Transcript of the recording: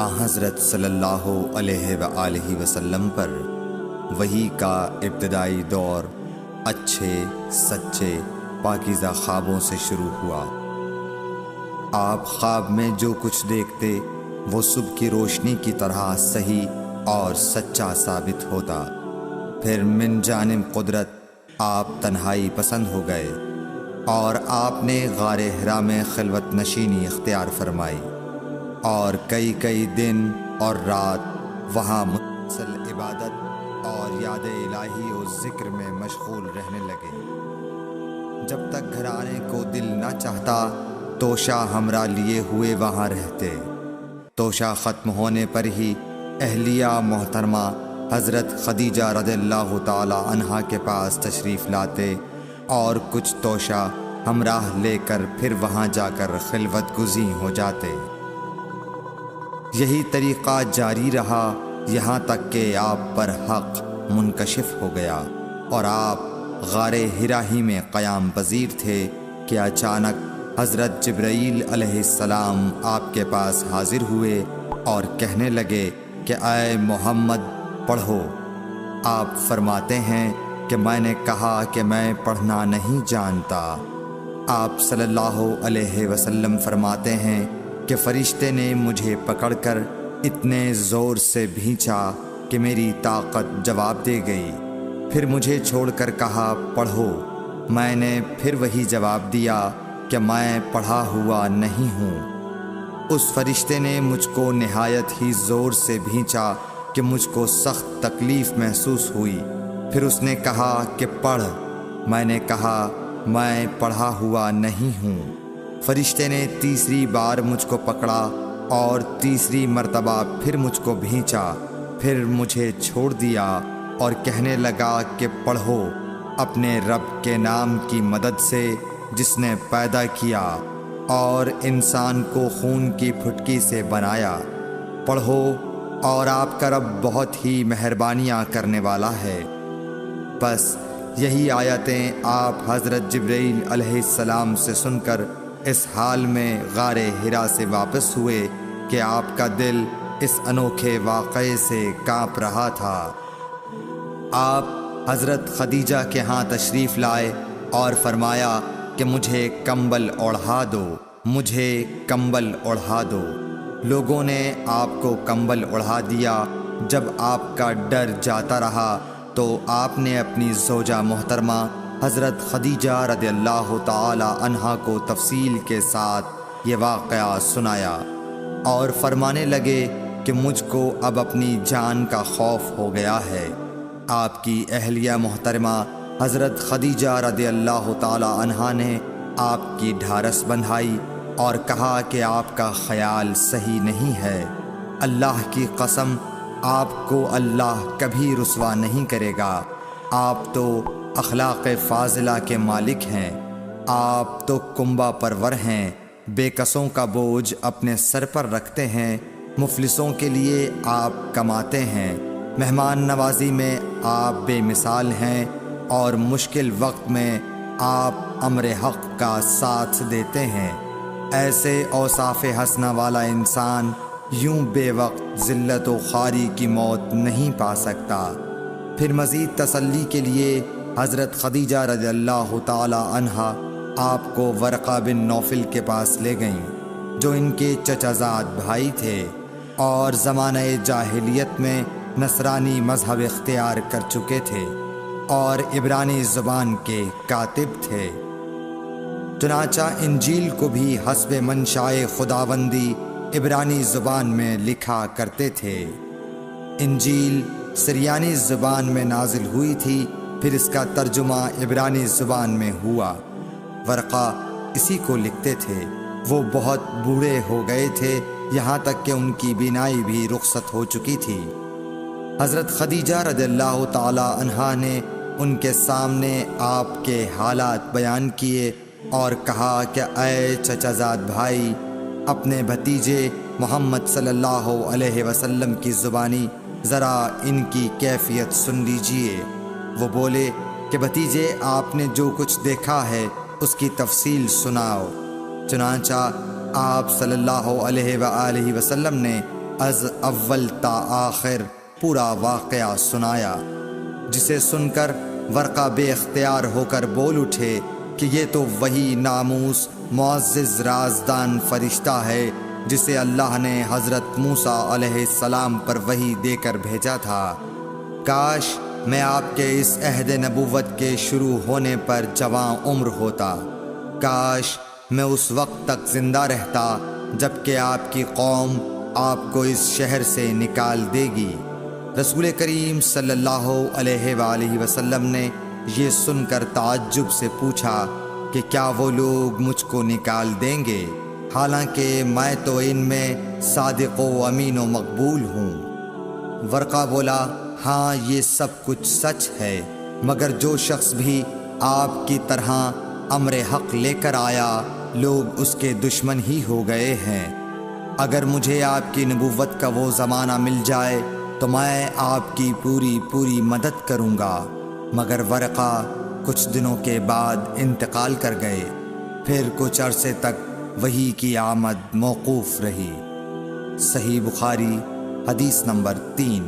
حضرت صلی اللہ علیہ وآلہ وسلم پر وحی کا ابتدائی دور اچھے سچے پاکیزہ خوابوں سے شروع ہوا۔ آپ خواب میں جو کچھ دیکھتے وہ صبح کی روشنی کی طرح صحیح اور سچا ثابت ہوتا۔ پھر من جانب قدرت آپ تنہائی پسند ہو گئے اور آپ نے غار حرا میں خلوت نشینی اختیار فرمائی اور کئی دن اور رات وہاں مسلسل عبادت اور یاد الہی و ذکر میں مشغول رہنے لگے۔ جب تک گھر آنے کو دل نہ چاہتا توشہ ہمراہ لیے ہوئے وہاں رہتے۔ توشہ ختم ہونے پر ہی اہلیہ محترمہ حضرت خدیجہ رضی اللہ تعالی عنہا کے پاس تشریف لاتے اور کچھ توشہ ہمراہ لے کر پھر وہاں جا کر خلوت گزین ہو جاتے۔ یہی طریقہ جاری رہا یہاں تک کہ آپ پر حق منکشف ہو گیا اور آپ غار حرا ہی میں قیام پذیر تھے کہ اچانک حضرت جبرائیل علیہ السلام آپ کے پاس حاضر ہوئے اور کہنے لگے کہ اے محمد پڑھو۔ آپ فرماتے ہیں کہ میں نے کہا کہ میں پڑھنا نہیں جانتا۔ آپ صلی اللہ علیہ وسلم فرماتے ہیں کہ فرشتے نے مجھے پکڑ کر اتنے زور سے بھینچا کہ میری طاقت جواب دے گئی۔ پھر مجھے چھوڑ کر کہا پڑھو۔ میں نے پھر وہی جواب دیا کہ میں پڑھا ہوا نہیں ہوں۔ اس فرشتے نے مجھ کو نہایت ہی زور سے بھینچا کہ مجھ کو سخت تکلیف محسوس ہوئی۔ پھر اس نے کہا کہ پڑھ۔ میں نے کہا میں پڑھا ہوا نہیں ہوں۔ فرشتے نے تیسری بار مجھ کو پکڑا اور تیسری مرتبہ پھر مجھ کو بھینچا۔ پھر مجھے چھوڑ دیا اور کہنے لگا کہ پڑھو اپنے رب کے نام کی مدد سے جس نے پیدا کیا اور انسان کو خون کی پھٹکی سے بنایا۔ پڑھو اور آپ کا رب بہت ہی مہربانیاں کرنے والا ہے۔ بس یہی آیتیں آپ حضرت جبرائیل علیہ السلام سے سن کر اس حال میں غار حرا سے واپس ہوئے کہ آپ کا دل اس انوکھے واقعے سے کانپ رہا تھا۔ آپ حضرت خدیجہ کے ہاں تشریف لائے اور فرمایا کہ مجھے کمبل اوڑھا دو، مجھے کمبل اوڑھا دو۔ لوگوں نے آپ کو کمبل اوڑھا دیا۔ جب آپ کا ڈر جاتا رہا تو آپ نے اپنی زوجہ محترمہ حضرت خدیجہ رضی اللہ تعالی عنہا کو تفصیل کے ساتھ یہ واقعہ سنایا اور فرمانے لگے کہ مجھ کو اب اپنی جان کا خوف ہو گیا ہے۔ آپ کی اہلیہ محترمہ حضرت خدیجہ رضی اللہ تعالی عنہا نے آپ کی ڈھارس بندھائی اور کہا کہ آپ کا خیال صحیح نہیں ہے۔ اللہ کی قسم آپ کو اللہ کبھی رسوا نہیں کرے گا۔ آپ تو اخلاق فاضلہ کے مالک ہیں۔ آپ تو کنبہ پرور ہیں، بے کسوں کا بوجھ اپنے سر پر رکھتے ہیں، مفلسوں کے لیے آپ کماتے ہیں، مہمان نوازی میں آپ بے مثال ہیں اور مشکل وقت میں آپ امر حق کا ساتھ دیتے ہیں۔ ایسے اوصاف حسنہ والا انسان یوں بے وقت ذلت و خواری کی موت نہیں پا سکتا۔ پھر مزید تسلی کے لیے حضرت خدیجہ رضی اللہ تعالی عنہا آپ کو ورقہ بن نوفل کے پاس لے گئیں جو ان کے چچا زاد بھائی تھے اور زمانہ جاہلیت میں نصرانی مذہب اختیار کر چکے تھے اور عبرانی زبان کے کاتب تھے۔ چنانچہ انجیل کو بھی حسب منشائے خداوندی عبرانی زبان میں لکھا کرتے تھے۔ انجیل سریانی زبان میں نازل ہوئی تھی، پھر اس کا ترجمہ عبرانی زبان میں ہوا۔ ورقہ اسی کو لکھتے تھے۔ وہ بہت بوڑھے ہو گئے تھے، یہاں تک کہ ان کی بینائی بھی رخصت ہو چکی تھی۔ حضرت خدیجہ رضی اللہ تعالی عنہا نے ان کے سامنے آپ کے حالات بیان کیے اور کہا کہ اے چچا زاد بھائی، اپنے بھتیجے محمد صلی اللہ علیہ وسلم کی زبانی ذرا ان کی کیفیت سن لیجئے۔ وہ بولے کہ بھتیجے آپ نے جو کچھ دیکھا ہے اس کی تفصیل سناؤ۔ چنانچہ آپ صلی اللہ علیہ وآلہ وسلم نے از اول تا آخر پورا واقعہ سنایا، جسے سن کر ورقہ بے اختیار ہو کر بول اٹھے کہ یہ تو وہی ناموس معزز رازدان فرشتہ ہے جسے اللہ نے حضرت موسیٰ علیہ السلام پر وحی دے کر بھیجا تھا۔ کاش میں آپ کے اس عہد نبوت کے شروع ہونے پر جواں عمر ہوتا، کاش میں اس وقت تک زندہ رہتا جب کہ آپ کی قوم آپ کو اس شہر سے نکال دے گی۔ رسول کریم صلی اللہ علیہ وآلہ وسلم نے یہ سن کر تعجب سے پوچھا کہ کیا وہ لوگ مجھ کو نکال دیں گے، حالانکہ میں تو ان میں صادق و امین و مقبول ہوں۔ ورقہ بولا، ہاں یہ سب کچھ سچ ہے، مگر جو شخص بھی آپ کی طرح امر حق لے کر آیا لوگ اس کے دشمن ہی ہو گئے ہیں۔ اگر مجھے آپ کی نبوت کا وہ زمانہ مل جائے تو میں آپ کی پوری مدد کروں گا، مگر ورقہ کچھ دنوں کے بعد انتقال کر گئے، پھر کچھ عرصے تک وحی کی آمد موقوف رہی۔ صحیح بخاری حدیث نمبر 3۔